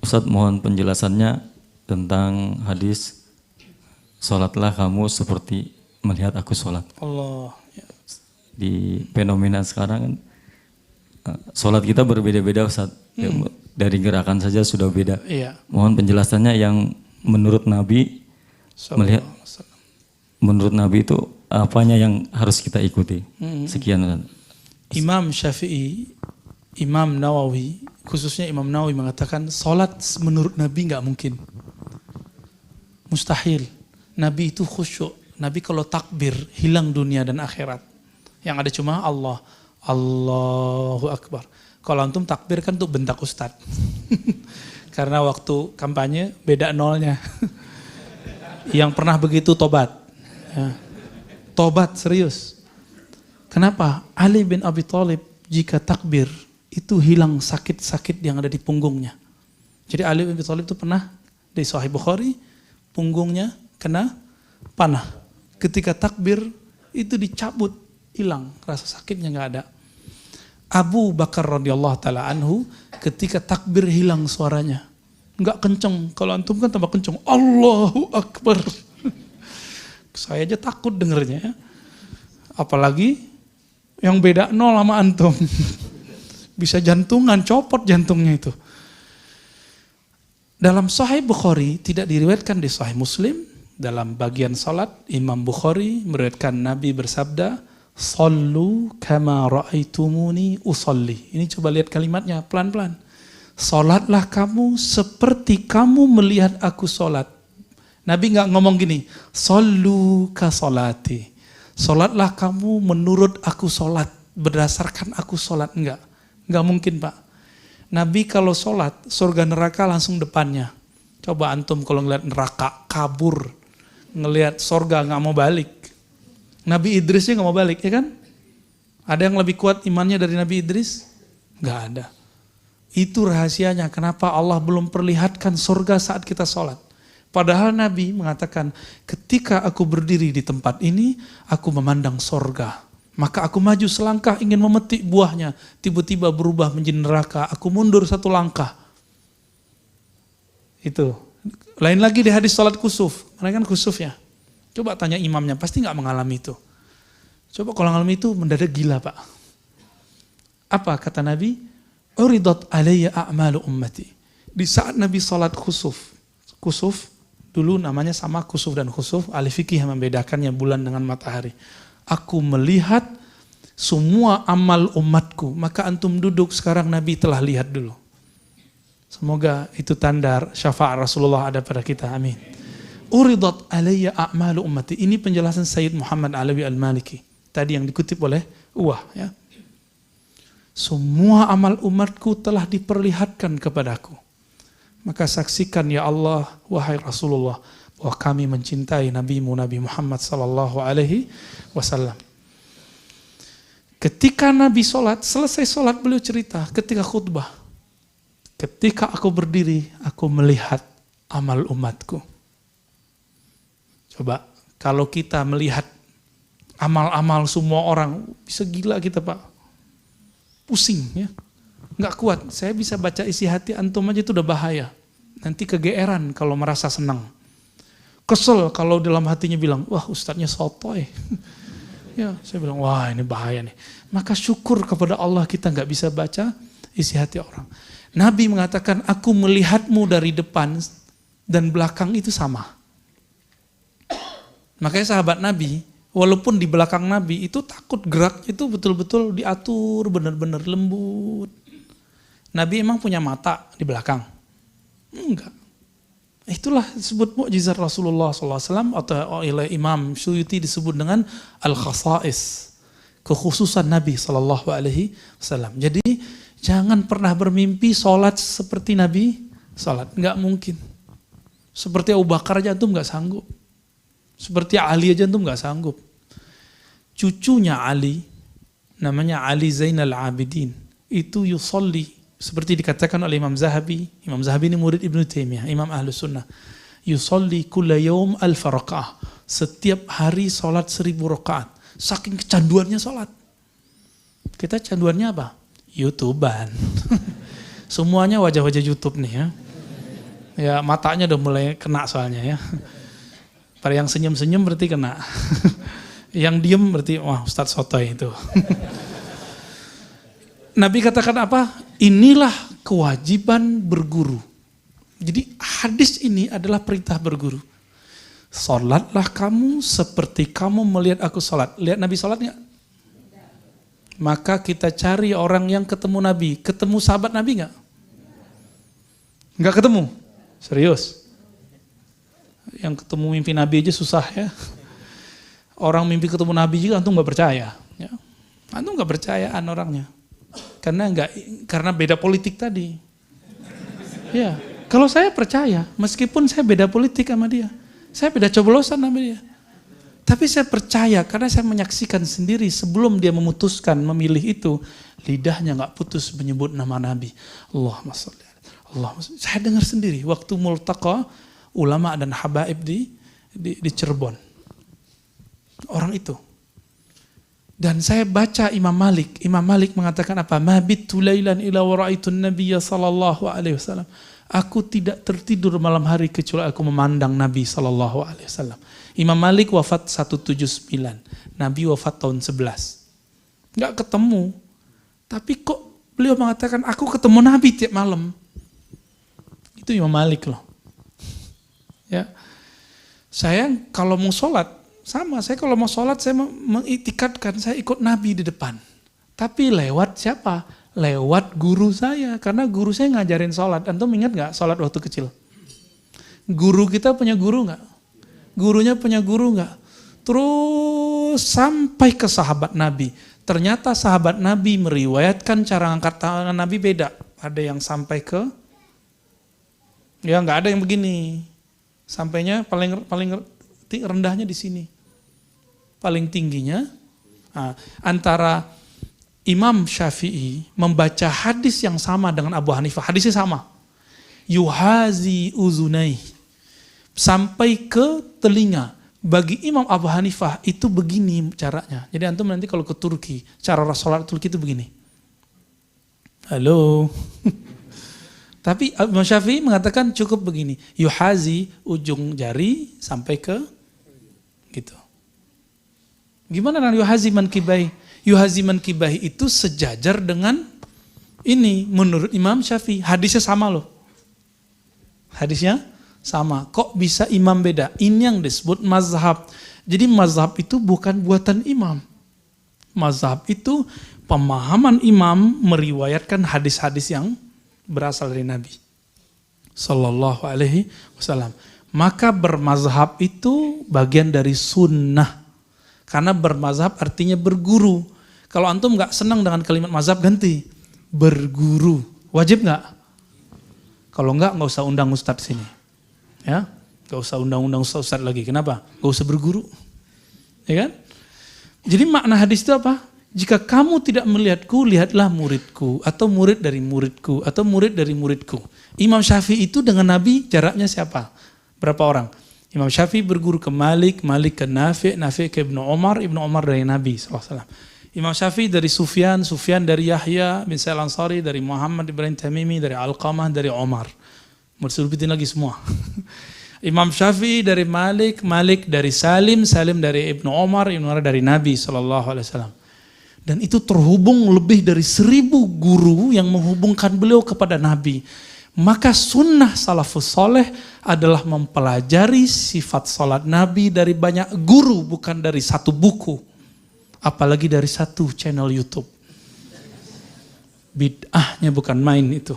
Ustaz, mohon penjelasannya tentang hadis sholatlah kamu seperti melihat aku sholat. Allah. Di fenomena sekarang kan sholat kita berbeda-beda Ustaz. Dari gerakan saja sudah beda. Iya. Mohon penjelasannya yang menurut Nabi melihat, menurut Nabi itu apanya yang harus kita ikuti. Sekian Ustaz. Imam Syafi'i, Imam Nawawi, khususnya Imam Nawawi mengatakan sholat menurut Nabi nggak mungkin. Mustahil. Nabi itu khusyuk. Nabi kalau takbir hilang dunia dan akhirat. Yang ada cuma Allah. Allahu Akbar. Kalau antum takbir kan tuh bentak ustad. Karena waktu kampanye beda nolnya. Yang pernah begitu tobat. Ya. Tobat serius. Kenapa? Ali bin Abi Thalib jika takbir itu hilang sakit-sakit yang ada di punggungnya. Jadi Ali bin Abi Thalib itu pernah di Sahih Bukhari punggungnya kena panah. Ketika takbir itu dicabut, hilang rasa sakitnya nggak ada. Abu Bakar radhiyallahu taala anhu ketika takbir hilang suaranya, nggak kenceng. Kalau antum kan tambah kenceng. Allahu Akbar. Saya aja takut dengernya. Ya. Apalagi yang beda nol sama antum. Bisa jantungan, copot jantungnya itu. Dalam Sahih Bukhari tidak diriwayatkan di Sahih Muslim. Dalam bagian salat Imam Bukhari meriwayatkan Nabi bersabda, "Shallu kama ra'aitumuni usolli." Ini coba lihat kalimatnya pelan-pelan. Salatlah kamu seperti kamu melihat aku salat. Nabi nggak ngomong gini, "Shallu ka salati." Salatlah kamu menurut aku salat, berdasarkan aku salat, enggak. Enggak mungkin, Pak. Nabi kalau salat, surga neraka langsung depannya. Coba antum kalau ngeliat neraka kabur, ngelihat surga nggak mau balik. Nabi Idrisnya nggak mau balik, ya kan? Ada yang lebih kuat imannya dari Nabi Idris? Nggak ada. Itu rahasianya kenapa Allah belum perlihatkan surga saat kita sholat. Padahal Nabi mengatakan, ketika aku berdiri di tempat ini, aku memandang surga. Maka aku maju selangkah ingin memetik buahnya, tiba-tiba berubah menjadi neraka. Aku mundur satu langkah. Itu. Lain lagi di hadis sholat kusuf. Karena kan kusuf ya. Coba tanya imamnya, pasti nggak mengalami itu. Coba kalau mengalami itu mendadak gila Pak. Apa kata Nabi? Uridat alayya a'malu ummati. Di saat Nabi sholat kusuf. Kusuf, dulu namanya sama kusuf dan khusuf. Ahli fikih yang membedakannya bulan dengan matahari. Aku melihat semua amal umatku. Maka antum duduk sekarang Nabi telah lihat dulu. Semoga itu tanda syafaat Rasulullah ada pada kita. Amin. Uridat alayya a'malu ummati. Ini penjelasan Sayyid Muhammad Alawi Al-Maliki. Tadi yang dikutip oleh Uwah. Ya. Semua amal umatku telah diperlihatkan kepadaku. Maka saksikan ya Allah, wahai Rasulullah, bahwa kami mencintai Nabi-Mu Nabi Muhammad sallallahu alaihi wasallam. Ketika Nabi sholat, selesai sholat beliau cerita ketika khutbah. Ketika aku berdiri, aku melihat amal umatku. Coba, kalau kita melihat amal-amal semua orang, bisa gila kita Pak. Pusing ya. Nggak kuat, saya bisa baca isi hati antum aja itu udah bahaya. Nanti kegeeran kalau merasa senang. Kesel kalau dalam hatinya bilang, wah ustadznya sotoy. Ya, saya bilang, wah ini bahaya nih. Maka syukur kepada Allah kita nggak bisa baca isi hati orang. Nabi mengatakan, aku melihatmu dari depan dan belakang itu sama. Makanya sahabat Nabi, walaupun di belakang Nabi itu takut geraknya itu betul-betul diatur, benar-benar lembut. Nabi emang punya mata di belakang? Enggak. Itulah disebut mukjizat Rasulullah SAW atau oleh Imam Suyuti disebut dengan al-khasais, kekhususan Nabi SAW. Jadi jangan pernah bermimpi sholat seperti Nabi sholat, nggak mungkin. Seperti Abu Bakar aja antum nggak sanggup. Seperti Ali aja antum nggak sanggup. Cucunya Ali, namanya Ali Zainal Abidin, itu yusolli. Seperti dikatakan oleh Imam Zahabi. Imam Zahabi ini murid Ibnu Taimiyah, Imam Ahlus Sunnah. Yusolli kulla yaum alfa raka'ah. Setiap hari sholat 1000 rakaat. Saking kecanduannya sholat. Kita canduannya apa? YouTubean. Semuanya wajah-wajah YouTube nih ya. Ya matanya udah mulai kena soalnya ya. Pada yang senyum-senyum berarti kena. Yang diem berarti wah Ustadz sotoy itu. Nabi katakan apa? Inilah kewajiban berguru. Jadi hadis ini adalah perintah berguru. Salatlah kamu seperti kamu melihat aku salat. Lihat Nabi salat nggak? Maka kita cari orang yang ketemu Nabi. Ketemu sahabat Nabi nggak? Nggak ketemu? Serius? Yang ketemu mimpi Nabi aja susah ya. Orang mimpi ketemu Nabi juga antum nggak percaya. Ya. Antum nggak percayaan orangnya. Karena beda politik tadi. Ya, kalau saya percaya, meskipun saya beda politik sama dia, saya beda coblosan sama dia. Tapi saya percaya karena saya menyaksikan sendiri sebelum dia memutuskan memilih itu, lidahnya nggak putus menyebut nama Nabi. Allahumma sholli alaihi. Saya dengar sendiri waktu multaqa ulama dan habaib di Cirebon. Orang itu. Dan saya baca Imam Malik. Imam Malik mengatakan apa? Ma bittu lailan ila wa ra'aitun nabiyya sallallahu alaihi wasallam. Aku tidak tertidur malam hari kecuali aku memandang Nabi sallallahu alaihi wasallam. Imam Malik wafat 179. Nabi wafat tahun 11. Enggak ketemu. Tapi kok beliau mengatakan aku ketemu Nabi tiap malam. Itu Imam Malik loh. Ya. Saya kalau mau sholat sama, saya kalau mau sholat saya mengitikadkan saya ikut Nabi di depan. Tapi lewat siapa? Lewat guru saya. Karena guru saya ngajarin sholat. Antum ingat gak sholat waktu kecil? Guru kita punya guru gak? Gurunya punya guru gak? Terus sampai ke sahabat Nabi. Ternyata sahabat Nabi meriwayatkan cara angkat tangan Nabi beda. Ada yang sampai ke, ya gak ada yang begini. Sampainya paling rendahnya di sini. Paling tingginya antara Imam Syafi'i membaca hadis yang sama dengan Abu Hanifah, hadisnya sama. Yuhazi uzunai sampai ke telinga. Bagi Imam Abu Hanifah itu begini caranya. Jadi antum nanti kalau ke Turki, cara sholat Turki itu begini. Halo. Tapi Imam Syafi'i mengatakan cukup begini. Yuhazi ujung jari sampai ke gitu. Gimana dengan yuhazi mankibai? Yuhazi mankibai itu sejajar dengan ini menurut Imam Syafi'i. Hadisnya sama loh. Hadisnya sama. Kok bisa imam beda? Ini yang disebut mazhab. Jadi mazhab itu bukan buatan imam. Mazhab itu pemahaman imam meriwayatkan hadis-hadis yang berasal dari Nabi Sallallahu Alaihi Wasallam. Maka bermazhab itu bagian dari sunnah. Karena bermazhab artinya berguru. Kalau antum gak senang dengan kalimat mazhab ganti. Berguru. Wajib gak? Kalau enggak usah undang ustadz sini. Ya, gak usah undang-undang ustadz lagi. Kenapa? Gak usah berguru. Ya kan? Jadi makna hadis itu apa? Jika kamu tidak melihatku, lihatlah muridku. Atau murid dari muridku. Atau murid dari muridku. Imam Syafi'i itu dengan Nabi jaraknya siapa? Berapa orang? Imam Syafi'i berguru ke Malik, Malik ke Nafi', Nafi' ke Ibnu Umar dari Nabi SAW. Imam Syafi'i dari Sufyan, Sufyan dari Yahya bin Sa'id Al-Ansari, dari Muhammad Ibrahim Tamimi, dari Alqamah, dari Umar. Mau disebutin lagi semua. Imam Syafi'i dari Malik, Malik dari Salim, Salim dari Ibnu Umar dari Nabi SAW. Dan itu terhubung lebih dari 1000 guru yang menghubungkan beliau kepada Nabi. Maka sunnah salafus soleh adalah mempelajari sifat salat Nabi dari banyak guru, bukan dari satu buku. Apalagi dari satu channel YouTube. Bid'ahnya bukan main itu.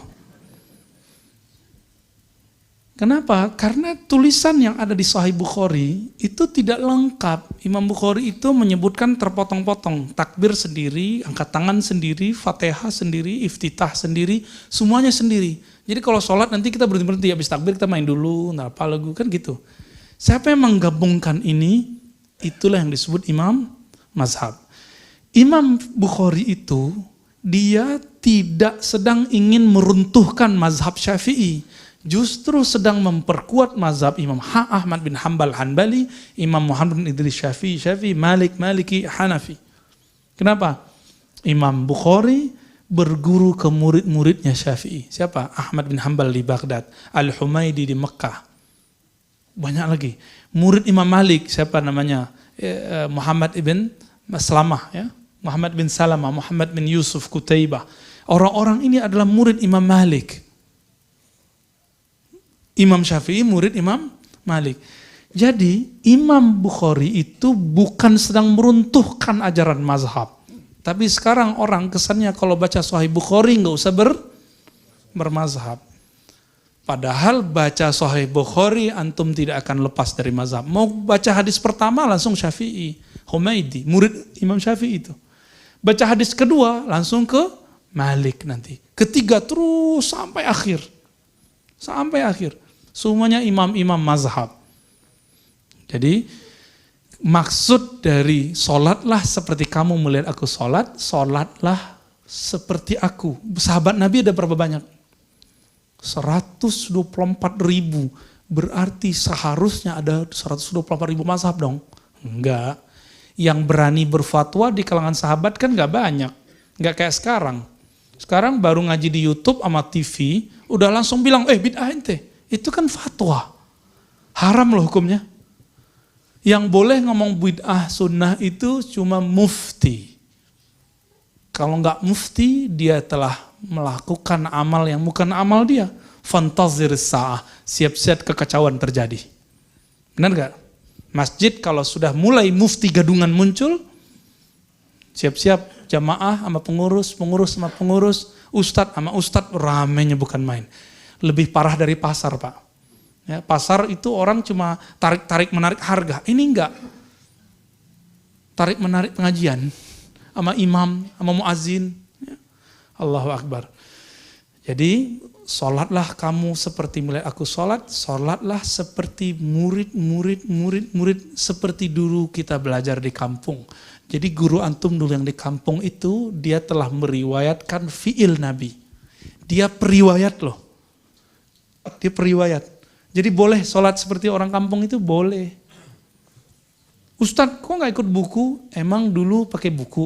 Kenapa? Karena tulisan yang ada di Sahih Bukhari itu tidak lengkap. Imam Bukhari itu menyebutkan terpotong-potong. Takbir sendiri, angkat tangan sendiri, Fatihah sendiri, iftitah sendiri, semuanya sendiri. Jadi kalau sholat nanti kita berhenti-berhenti, habis takbir kita main dulu, apa lagu, kan gitu. Siapa yang menggabungkan ini, itulah yang disebut imam mazhab. Imam Bukhari itu, dia tidak sedang ingin meruntuhkan mazhab Syafi'i. Justru sedang memperkuat mazhab Imam Ahmad bin Hanbal Hanbali, Imam Muhammad bin Idris Syafi'i, Malik, Maliki, Hanafi. Kenapa? Imam Bukhari berguru ke murid-muridnya Syafi'i. Siapa? Ahmad bin Hanbal di Baghdad, Al-Humaidi di Mekah. Banyak lagi. Murid Imam Malik, siapa namanya? Muhammad ibn Maslamah, ya. Muhammad bin Salamah, Muhammad bin Yusuf Kutaibah. Orang-orang ini adalah murid Imam Malik. Imam Syafi'i murid Imam Malik. Jadi Imam Bukhari itu bukan sedang meruntuhkan ajaran mazhab. Tapi sekarang orang kesannya kalau baca Sahih Bukhari nggak usah bermazhab. Padahal baca Sahih Bukhari antum tidak akan lepas dari mazhab. Mau baca hadis pertama langsung Syafi'i, Humaidi, murid Imam Syafi'i itu. Baca hadis kedua langsung ke Malik nanti. Ketiga terus sampai akhir. Sampai akhir. Semuanya imam-imam mazhab. Jadi maksud dari sholatlah seperti kamu melihat aku sholat, sholatlah seperti aku. Sahabat Nabi ada berapa banyak? 124.000. Berarti seharusnya ada 124.000 mazhab dong? Enggak. Yang berani berfatwa di kalangan sahabat kan enggak banyak. Enggak kayak sekarang. Sekarang baru ngaji di YouTube sama TV, udah langsung bilang, bid'ah ente. Itu kan fatwa. Haram loh hukumnya. Yang boleh ngomong bid'ah sunnah itu cuma mufti. Kalau enggak mufti, dia telah melakukan amal yang bukan amal dia. Fantazir sa'ah, siap-siap kekacauan terjadi. Benar enggak? Masjid kalau sudah mulai mufti gadungan muncul, siap-siap jamaah sama pengurus sama pengurus, ustadz sama ustadz, ramenya bukan main. Lebih parah dari pasar, Pak. Ya, pasar itu orang cuma tarik-menarik harga. Ini enggak. Tarik-menarik pengajian sama imam, sama muazin. Ya. Allahu Akbar. Jadi, sholatlah kamu seperti melihat aku sholat, sholatlah seperti murid, seperti dulu kita belajar di kampung. Jadi guru antum dulu yang di kampung itu, dia telah meriwayatkan fi'il Nabi. Dia periwayat loh. Dia periwayat. Jadi boleh sholat seperti orang kampung itu? Boleh. Ustadz, kok gak ikut buku? Emang dulu pakai buku.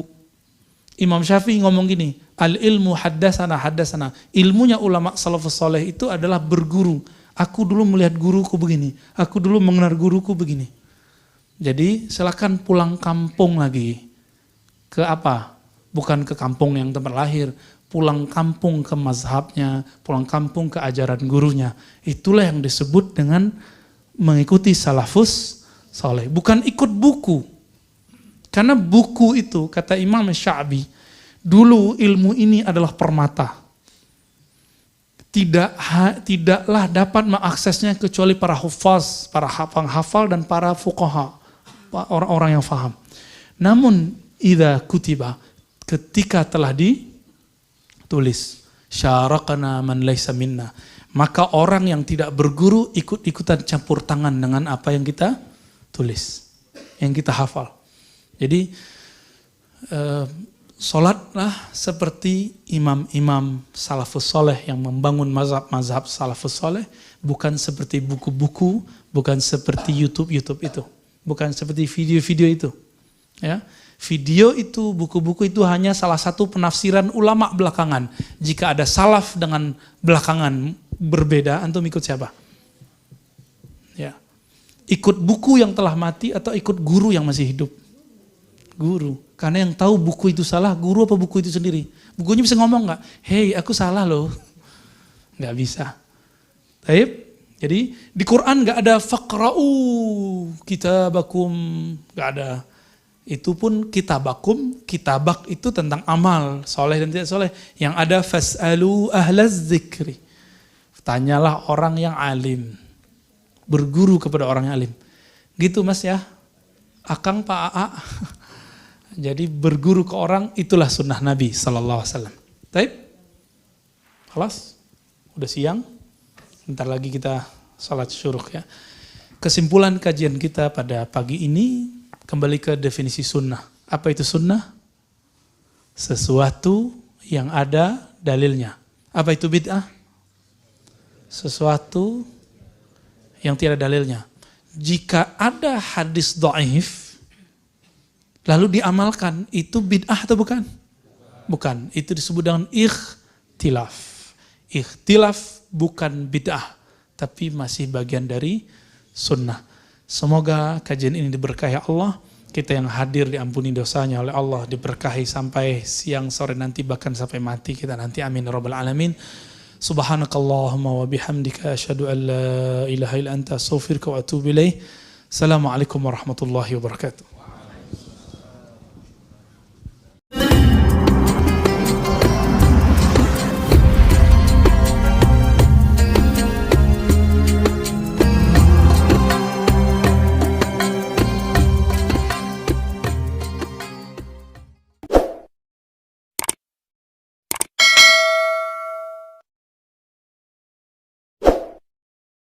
Imam Syafi'i ngomong gini, al-ilmu haddasana. Ilmunya ulama salafus saleh itu adalah berguru. Aku dulu melihat guruku begini. Aku dulu mengenal guruku begini. Jadi silakan pulang kampung lagi. Ke apa? Bukan ke kampung yang tempat lahir. Pulang kampung ke mazhabnya. Pulang kampung ke ajaran gurunya. Itulah yang disebut dengan mengikuti salafus saleh. Bukan ikut buku. Karena buku itu, kata Imam Sya'bi, dulu ilmu ini adalah permata. Tidaklah dapat mengaksesnya kecuali para hufaz, para penghafal dan para fuqaha, orang-orang yang faham. Namun, idza kutiba, ketika telah ditulis, syarakana man laysa minna, maka orang yang tidak berguru ikut-ikutan campur tangan dengan apa yang kita tulis, yang kita hafal. Jadi sholatlah seperti imam-imam salafus soleh yang membangun mazhab salafus soleh, bukan seperti buku-buku, bukan seperti YouTube itu, bukan seperti video-video itu. Ya, video itu, buku-buku itu hanya salah satu penafsiran ulama belakangan. Jika ada salaf dengan belakangan berbeda, antum ikut siapa? Ya, ikut buku yang telah mati atau ikut guru yang masih hidup? Guru, karena yang tahu buku itu salah, guru apa buku itu sendiri? Bukunya bisa ngomong nggak? Hei, aku salah loh. Nggak bisa. Baik, jadi di Quran nggak ada faqra'u kitabakum, nggak ada. Itu pun kitabakum, kitabak itu tentang amal, soleh dan tidak soleh. Yang ada fas'alu ahlaz zikri. Tanyalah orang yang alim. Berguru kepada orang yang alim. Gitu Mas ya. Akang Pak AA. Jadi berguru ke orang itulah sunnah Nabi SAW. Baik, kelas, udah siang, bentar lagi kita salat syuruk ya. Kesimpulan kajian kita pada pagi ini kembali ke definisi sunnah. Apa itu sunnah? Sesuatu yang ada dalilnya. Apa itu bid'ah? Sesuatu yang tidak dalilnya. Jika ada hadis dhaif lalu diamalkan, itu bid'ah atau bukan? Bukan, itu disebut dengan ikhtilaf. Ikhtilaf bukan bid'ah, tapi masih bagian dari sunnah. Semoga kajian ini diberkahi Allah. Kita yang hadir diampuni dosanya oleh Allah, diberkahi sampai siang sore nanti, bahkan sampai mati kita nanti. Amin ya rabbal alamin. Subhanakallahumma wa bihamdika asyhadu an la ilaha illa anta astaghfiruka wa atubu ilaik. Assalamualaikum warahmatullahi wabarakatuh.